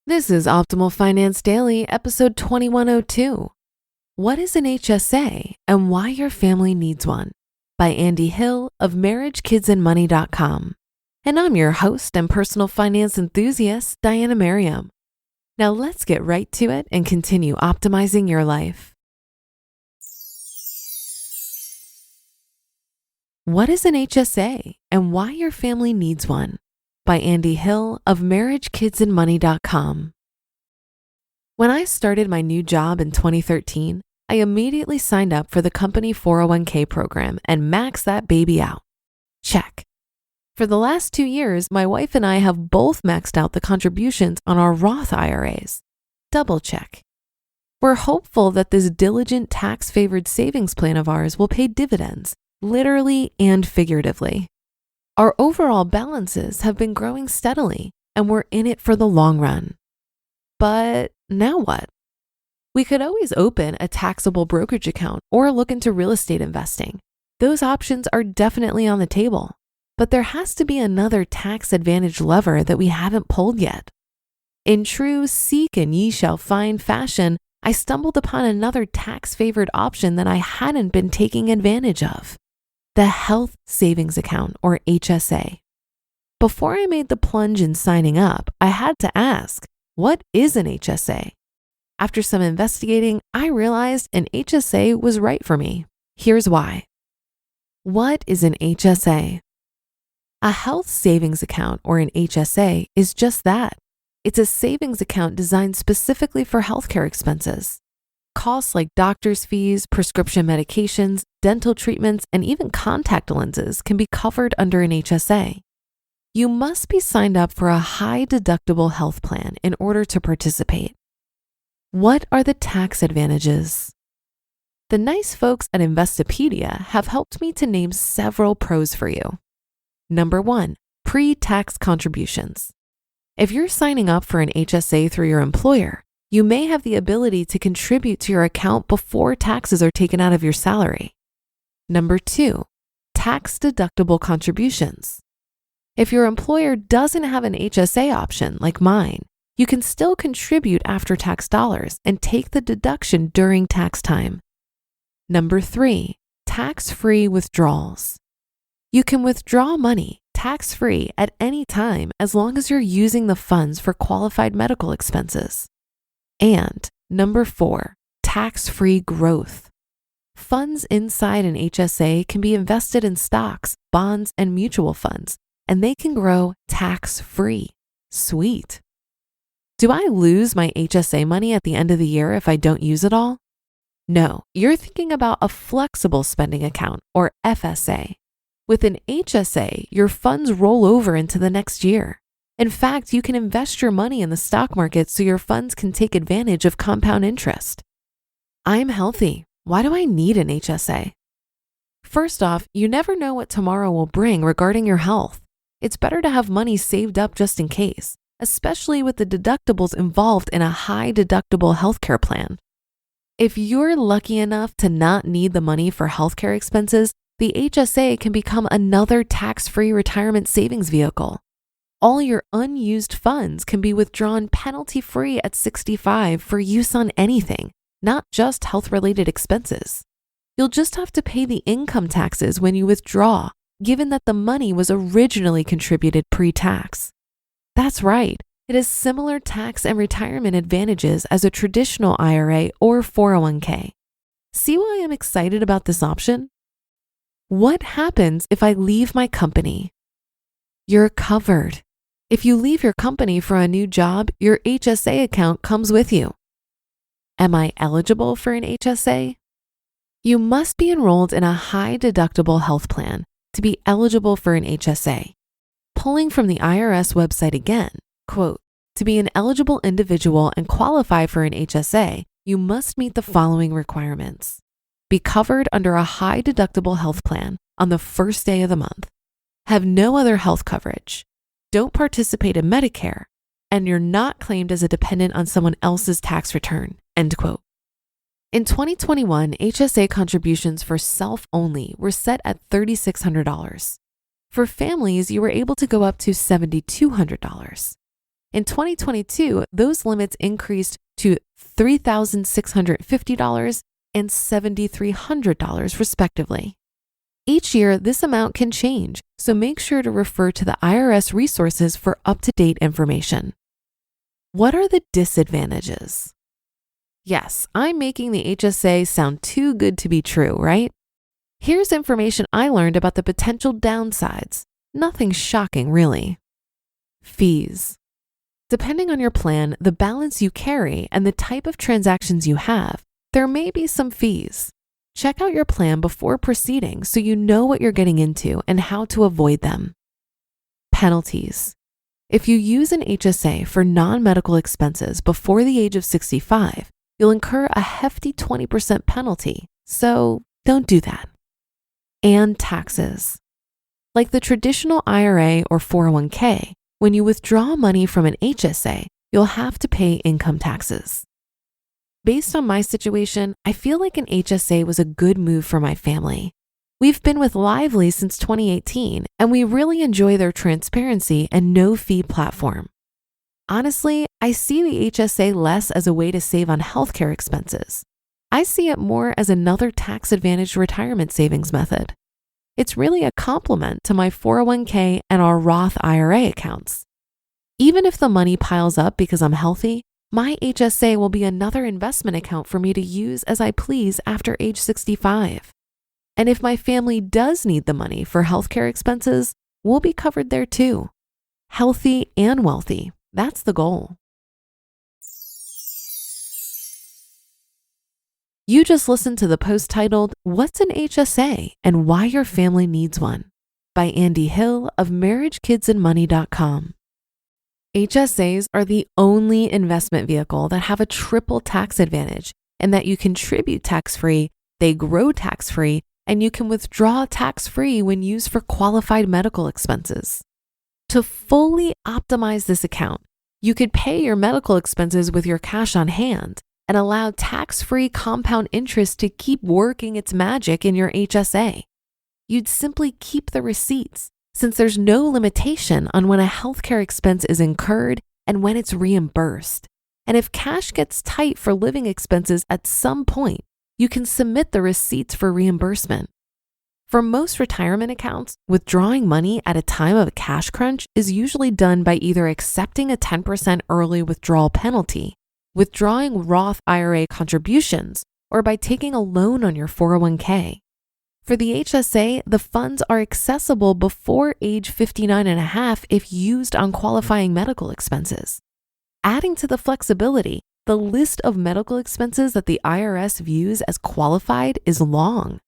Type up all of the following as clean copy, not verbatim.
This is Optimal Finance Daily, episode 2102. What is an HSA and why your family needs one? By Andy Hill of MarriageKidsAndMoney.com. And I'm your host and personal finance enthusiast, Diana Merriam. Now let's get right to it and continue optimizing your life. What is an HSA and why your family needs one? By Andy Hill of MarriageKidsAndMoney.com. When I started my new job in 2013, I immediately signed up for the company 401k program and maxed that baby out. Check. For the last 2 years, my wife and I have both maxed out the contributions on our Roth IRAs. Double check. We're hopeful that this diligent tax-favored savings plan of ours will pay dividends, literally and figuratively. Our overall balances have been growing steadily, and we're in it for the long run. But now what? We could always open a taxable brokerage account or look into real estate investing. Those options are definitely on the table, but there has to be another tax advantage lever that we haven't pulled yet. In true seek and ye shall find fashion, I stumbled upon another tax-favored option that I hadn't been taking advantage of. The Health Savings Account, or HSA. Before I made the plunge in signing up, I had to ask, what is an HSA? After some investigating, I realized an HSA was right for me. Here's why. What is an HSA? A health savings account, or an HSA, is just that. It's a savings account designed specifically for healthcare expenses. Costs like doctor's fees, prescription medications, dental treatments, and even contact lenses can be covered under an HSA. You must be signed up for a high deductible health plan in order to participate. What are the tax advantages? The nice folks at Investopedia have helped me to name several pros for you. Number 1, pre-tax contributions. If you're signing up for an HSA through your employer, you may have the ability to contribute to your account before taxes are taken out of your salary. Number 2, tax-deductible contributions. If your employer doesn't have an HSA option like mine, you can still contribute after-tax dollars and take the deduction during tax time. Number 3, tax-free withdrawals. You can withdraw money tax-free at any time as long as you're using the funds for qualified medical expenses. And number 4, tax-free growth. Funds inside an HSA can be invested in stocks, bonds, and mutual funds, and they can grow tax-free. Sweet. Do I lose my HSA money at the end of the year if I don't use it all? No, you're thinking about a flexible spending account, or FSA. With an HSA, your funds roll over into the next year. In fact, you can invest your money in the stock market so your funds can take advantage of compound interest. I'm healthy. Why do I need an HSA? First off, you never know what tomorrow will bring regarding your health. It's better to have money saved up just in case, especially with the deductibles involved in a high deductible healthcare plan. If you're lucky enough to not need the money for healthcare expenses, the HSA can become another tax-free retirement savings vehicle. All your unused funds can be withdrawn penalty-free at 65 for use on anything, not just health-related expenses. You'll just have to pay the income taxes when you withdraw, given that the money was originally contributed pre-tax. That's right, it has similar tax and retirement advantages as a traditional IRA or 401k. See why I'm excited about this option? What happens if I leave my company? You're covered. If you leave your company for a new job, your HSA account comes with you. Am I eligible for an HSA? You must be enrolled in a high deductible health plan to be eligible for an HSA. Pulling from the IRS website again, quote, to be an eligible individual and qualify for an HSA, you must meet the following requirements. Be covered under a high deductible health plan on the first day of the month. Have no other health coverage. Don't participate in Medicare, and you're not claimed as a dependent on someone else's tax return, end quote. In 2021, HSA contributions for self-only were set at $3,600. For families, you were able to go up to $7,200. In 2022, those limits increased to $3,650 and $7,300 respectively. Each year, this amount can change, so make sure to refer to the IRS resources for up-to-date information. What are the disadvantages? Yes, I'm making the HSA sound too good to be true, right? Here's information I learned about the potential downsides. Nothing shocking, really. Fees. Depending on your plan, the balance you carry, and the type of transactions you have, there may be some fees. Check out your plan before proceeding so you know what you're getting into and how to avoid them. Penalties. If you use an HSA for non-medical expenses before the age of 65, you'll incur a hefty 20% penalty, so don't do that. And taxes. Like the traditional IRA or 401k, when you withdraw money from an HSA, you'll have to pay income taxes. Based on my situation, I feel like an HSA was a good move for my family. We've been with Lively since 2018, and we really enjoy their transparency and no-fee platform. Honestly, I see the HSA less as a way to save on healthcare expenses. I see it more as another tax-advantaged retirement savings method. It's really a complement to my 401k and our Roth IRA accounts. Even if the money piles up because I'm healthy, my HSA will be another investment account for me to use as I please after age 65. And if my family does need the money for healthcare expenses, we'll be covered there too. Healthy and wealthy, that's the goal. You just listened to the post titled, "What's an HSA and Why Your Family Needs One?" by Andy Hill of marriagekidsandmoney.com. HSAs are the only investment vehicle that have a triple tax advantage in that you contribute tax-free, they grow tax-free, and you can withdraw tax-free when used for qualified medical expenses. To fully optimize this account, you could pay your medical expenses with your cash on hand and allow tax-free compound interest to keep working its magic in your HSA. You'd simply keep the receipts, since there's no limitation on when a healthcare expense is incurred and when it's reimbursed. And if cash gets tight for living expenses at some point, you can submit the receipts for reimbursement. For most retirement accounts, withdrawing money at a time of a cash crunch is usually done by either accepting a 10% early withdrawal penalty, withdrawing Roth IRA contributions, or by taking a loan on your 401k. For the HSA, the funds are accessible before age 59 and a half if used on qualifying medical expenses. Adding to the flexibility, the list of medical expenses that the IRS views as qualified is long.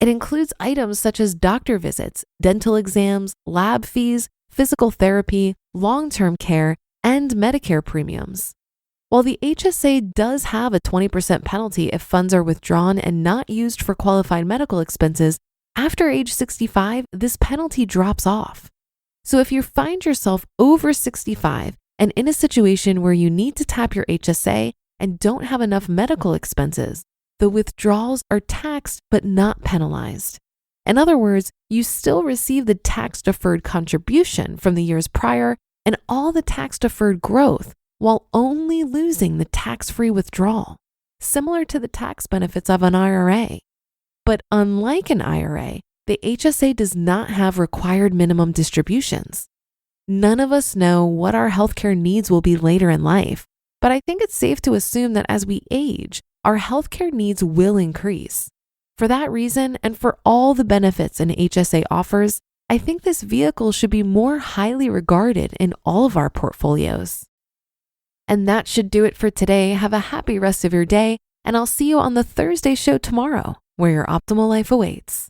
It includes items such as doctor visits, dental exams, lab fees, physical therapy, long-term care, and Medicare premiums. While the HSA does have a 20% penalty if funds are withdrawn and not used for qualified medical expenses, after age 65, this penalty drops off. So if you find yourself over 65 and in a situation where you need to tap your HSA and don't have enough medical expenses, the withdrawals are taxed but not penalized. In other words, you still receive the tax-deferred contribution from the years prior and all the tax-deferred growth, while only losing the tax-free withdrawal, similar to the tax benefits of an IRA. But unlike an IRA, the HSA does not have required minimum distributions. None of us know what our healthcare needs will be later in life, but I think it's safe to assume that as we age, our healthcare needs will increase. For that reason, and for all the benefits an HSA offers, I think this vehicle should be more highly regarded in all of our portfolios. And that should do it for today. Have a happy rest of your day, and I'll see you on the Thursday show tomorrow, where your optimal life awaits.